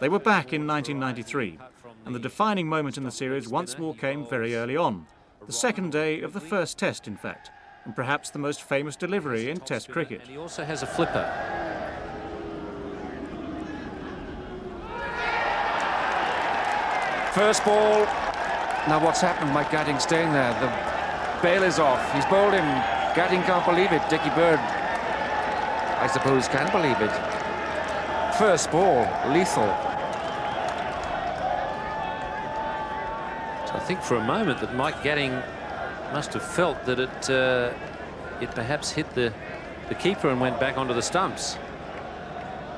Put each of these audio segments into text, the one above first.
They were back in 1993, and the defining moment in the series once more came very early on, the second day of the first test, in fact, and perhaps the most famous delivery in Test cricket. And he also has a flipper. First ball. Now what's happened? Mike Gatting staying there. The bail is off. He's bowled him. Gatting can't believe it. Dickie Bird, I suppose, can believe it. First ball, lethal. So I think for a moment that Mike Gatting must have felt that it perhaps hit the keeper and went back onto the stumps.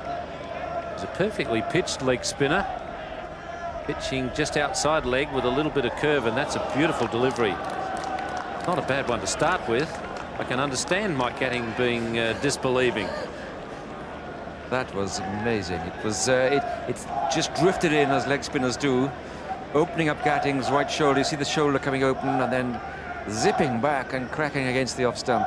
It was a perfectly pitched leg spinner, pitching just outside leg with a little bit of curve, and that's a beautiful delivery. Not a bad one to start with. I can understand Mike Gatting being disbelieving. That was amazing. It was it just drifted in as leg spinners do, opening up Gatting's right shoulder. You see the shoulder coming open and then zipping back and cracking against the off stump.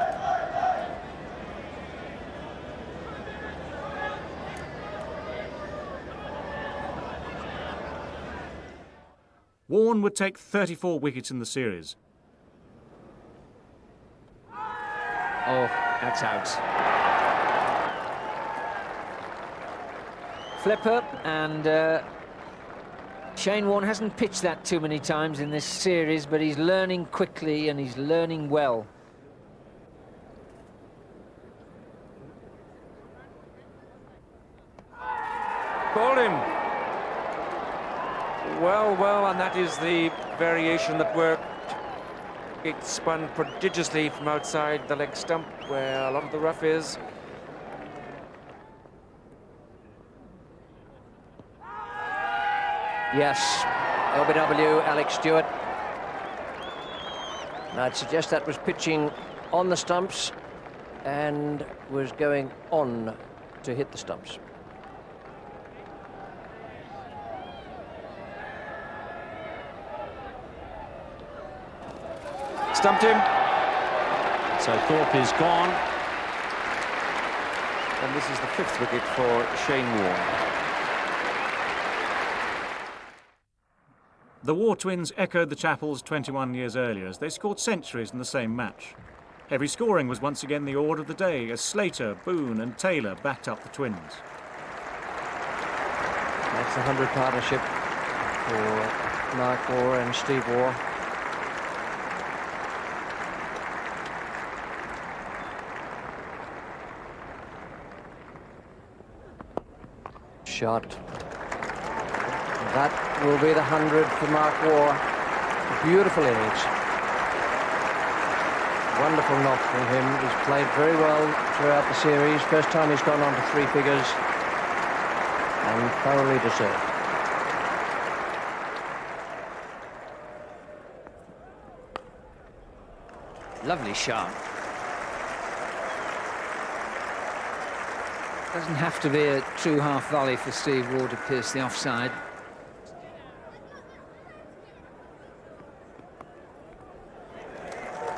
Warne would take 34 wickets in the series. Oh, that's out. Flipper, and Shane Warne hasn't pitched that too many times in this series, but he's learning quickly and he's learning well. Bowled him. Well, and that is the variation that worked. It spun prodigiously from outside the leg stump where a lot of the rough is. Yes, LBW, Alex Stewart. And I'd suggest that was pitching on the stumps and was going on to hit the stumps. Stumped him. So Thorpe is gone. And this is the 5th wicket for Shane Warne. The Waugh twins echoed the Chappells 21 years earlier as they scored centuries in the same match. Heavy scoring was once again the order of the day as Slater, Boone and Taylor backed up the twins. That's the 100 partnership for Mark Waugh and Steve Waugh. Shot. That will be the 100 for Mark Waugh. Beautiful innings. Wonderful knock from him. He's played very well throughout the series. First time he's gone on to 3 figures. And thoroughly deserved. Lovely shot. Doesn't have to be a true half volley for Steve Waugh to pierce the offside.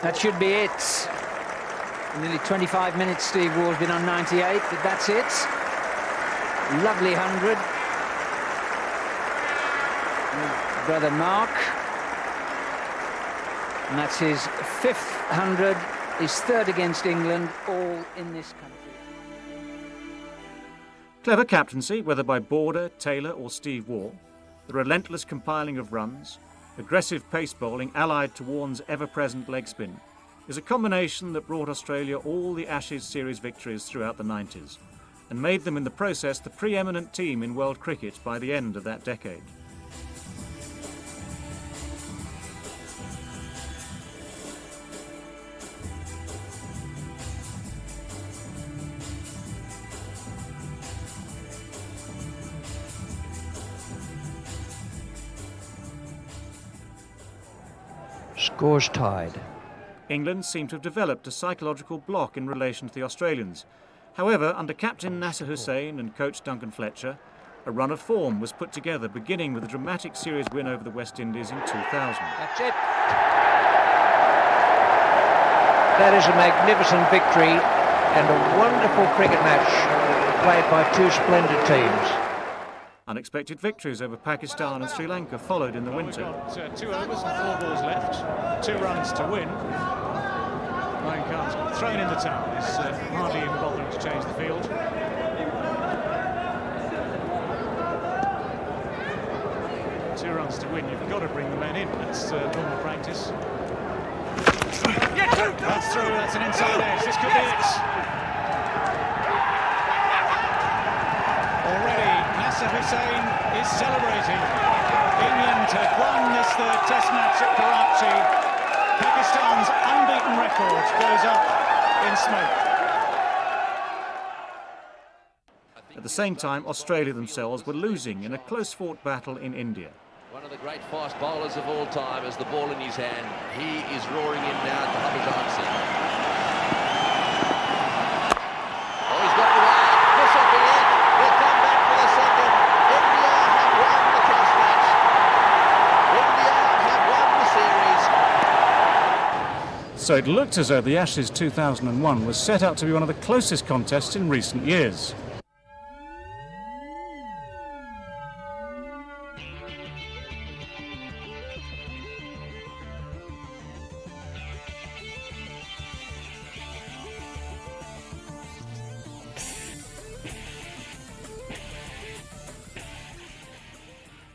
That should be it. For nearly 25 minutes Steve Waugh's been on 98, but that's it. Lovely 100. Brother Mark. And that's his 5th 100, his 3rd against England, all in this country. Clever captaincy, whether by Border, Taylor or Steve Waugh, the relentless compiling of runs, aggressive pace bowling allied to Warne's ever-present leg spin, is a combination that brought Australia all the Ashes series victories throughout the 90s and made them in the process the preeminent team in world cricket by the end of that decade. Scores tied. England seemed to have developed a psychological block in relation to the Australians. However, under captain Nasser Hussain and coach Duncan Fletcher, a run of form was put together, beginning with a dramatic series win over the West Indies in 2000. That's it. That is a magnificent victory and a wonderful cricket match played by 2 splendid teams. Unexpected victories over Pakistan and Sri Lanka followed in the winter. We've got 2 overs and 4 balls left, 2 runs to win. Ryan Khan's thrown in the towel. He's hardly even bothering to change the field. 2 runs to win. You've got to bring the men in. That's normal practice. That's through. That's an inside edge. This could be it. Already, Nasser Hussain is celebrating. England have won this 3rd Test match at Karachi. Pakistan's unbeaten record goes up in smoke. At the same time, Australia themselves were losing in a close-fought battle in India. One of the great fast bowlers of all time has the ball in his hand. He is roaring in now to Habibzadeh. Oh, he's got the wide. This will be it. We'll come back for the second. India have won the Test match. India have won the series. So it looked as though the Ashes 2001 was set up to be one of the closest contests in recent years.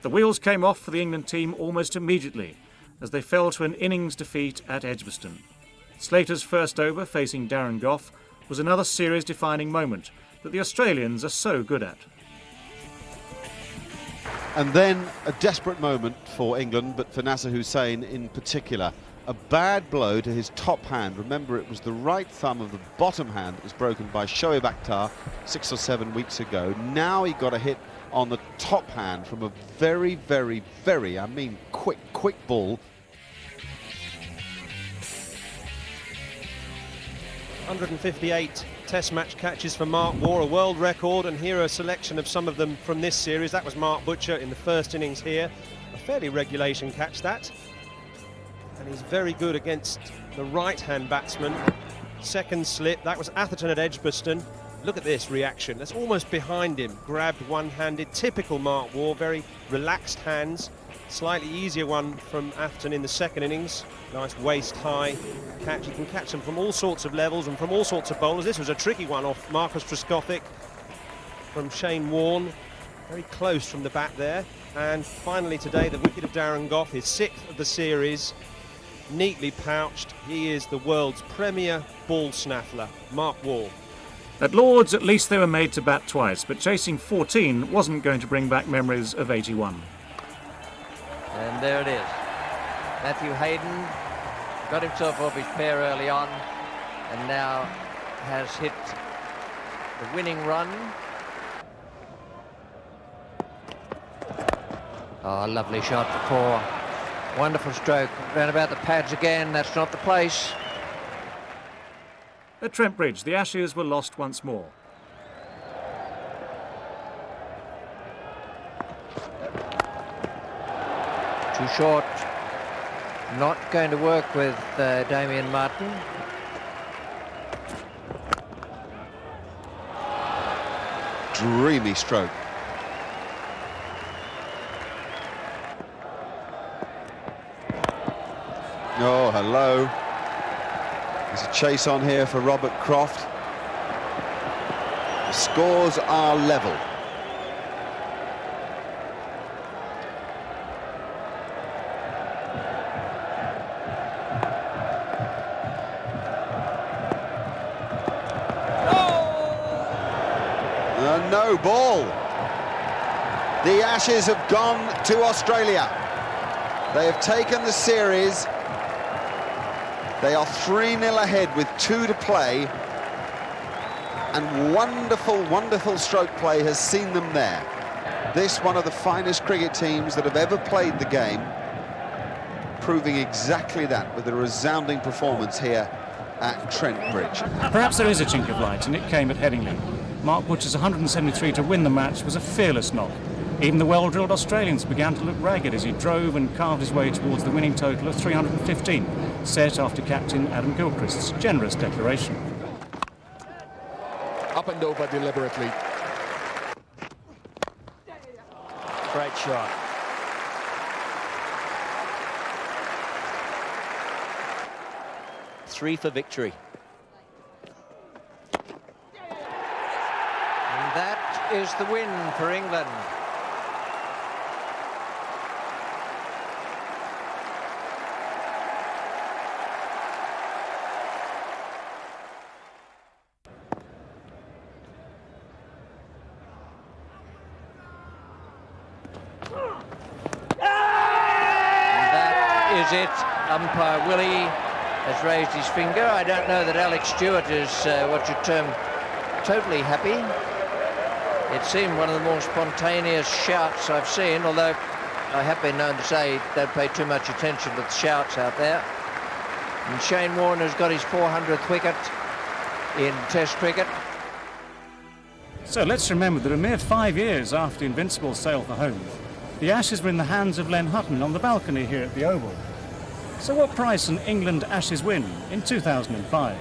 The wheels came off for the England team almost immediately as they fell to an innings defeat at Edgbaston. Slater's first over facing Darren Gough was another series-defining moment that the Australians are so good at. And then a desperate moment for England, but for Nasser Hussain in particular. A bad blow to his top hand. Remember, it was the right thumb of the bottom hand that was broken by Shoaib Akhtar 6 or 7 weeks ago. Now he got a hit on the top hand from a very, very, very, I mean, quick ball. 158 Test match catches for M.Waugh, a world record, and here are a selection of some of them from this series. That was Mark Butcher in the first innings here. A fairly regulation catch, that. And he's very good against the right-hand batsman. Second slip, that was Atherton at Edgbaston. Look at this reaction, that's almost behind him. Grabbed one-handed, typical M.Waugh, very relaxed hands. Slightly easier one from Atherton in the second innings. Nice waist-high catch. You can catch them from all sorts of levels and from all sorts of bowlers. This was a tricky one off Marcus Trescothick from Shane Warne. Very close from the bat there. And finally today, the wicket of Darren Gough, his 6th of the series. Neatly pouched. He is the world's premier ball snaffler, M.Waugh. At Lord's, at least they were made to bat twice, but chasing 14 wasn't going to bring back memories of 81. And there it is. Matthew Hayden got himself off his pair early on and now has hit the winning run. Oh, lovely shot for 4. Wonderful stroke. Round about the pads again. That's not the place. At Trent Bridge, the Ashes were lost once more. Too short. Not going to work with Damien Martin. Dreamy stroke. Oh, hello. There's a chase on here for Robert Croft. The scores are level. No ball. The Ashes have gone to Australia. They have taken the series. They are 3-0 ahead with 2 to play. And wonderful stroke play has seen them there. This one of the finest cricket teams that have ever played the game, proving exactly that with a resounding performance here at Trent Bridge. Perhaps there is a chink of light, and it came at Headingley. Mark Butcher's 173 to win the match was a fearless knock. Even the well-drilled Australians began to look ragged as he drove and carved his way towards the winning total of 315, set after captain Adam Gilchrist's generous declaration. Up and over deliberately. Great shot. Three for victory. And that is the win for England. Is it? Umpire Willie has raised his finger. I don't know that Alex Stewart is what you term totally happy. It seemed one of the more spontaneous shouts I've seen, although I have been known to say don't pay too much attention to the shouts out there. And Shane Warne has got his 400th wicket in Test cricket. So let's remember that a mere 5 years after Invincible's sail for home, the Ashes were in the hands of Len Hutton on the balcony here at the Oval. So what price an England Ashes win in 2005?